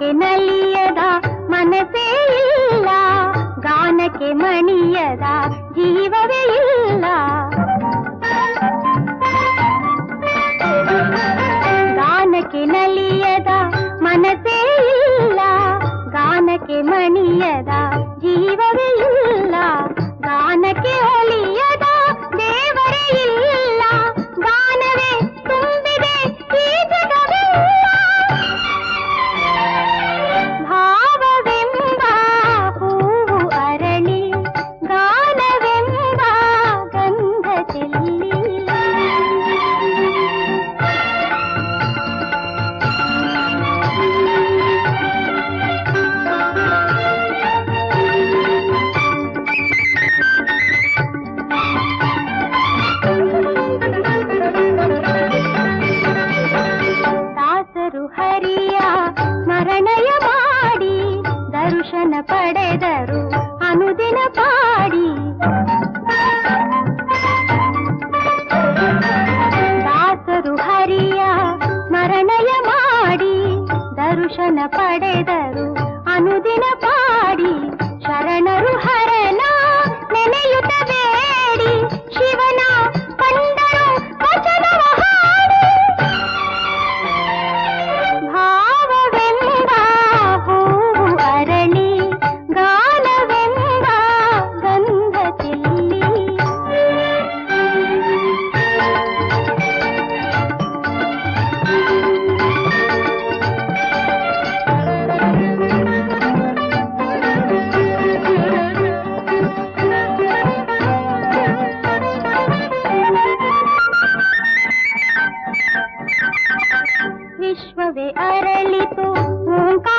ಗಾನಕ್ಕೆ ನಲಿಯದ ಮನಸ್ಸೇ ಇಲ್ಲ, ಗಾನಕ್ಕೆ ಮಣಿಯದ ಜೀವವೇ ಇಲ್ಲ. ಗಾನಕ್ಕೆ ನಲಿಯದ ಮನಸ್ಸೇ ಇಲ್ಲ, ಗಾನಕ್ಕೆ ಮಣಿಯದ ಜೀವವೇ ಇಲ್ಲ. ಗಾನಕ್ಕೆ ಒಲಿಯದ ದೇವರೇ ಇಲ್ಲ, ಗಾನವೇ ತುಂಬಿದೆ ಈ ಜಗವೆಲ್ಲ. ಭಾವವೆಂಬ ಹೂವು ಅರಳಿ, ಗಾನವೆಂಬ ಗಂಧ ಚೆಲ್ಲಿ. ಹರಿಯ ಸ್ಮರಣಯ ಮಾಡಿ ದರ್ಶನ ಪಡೆದರು ಅನುದಿನ ಪಾಡಿ. ದಾಸರು ಹರಿಯ ಸ್ಮರಣಯ ಮಾಡಿ ದರ್ಶನ ಪಡೆದರು ಅನುದಿನ ಪಾಡಿ. ಶರಣರು ಹರನ ನೆನೆಯುತ್ತ ಬೇಡಿ, ಶಿವನ ಕಂಡರು ವಚನವ ಹಾಡಿ. ಭಾವವೆಂಬ ಹೂವು ಅರಳಿ, ಗಾನವೆಂಬ ಗಂಧ ಚೆಲ್ಲಿ. ವಿಶ್ವವೇ ಅರಳಿತು ಓಂಕಾರ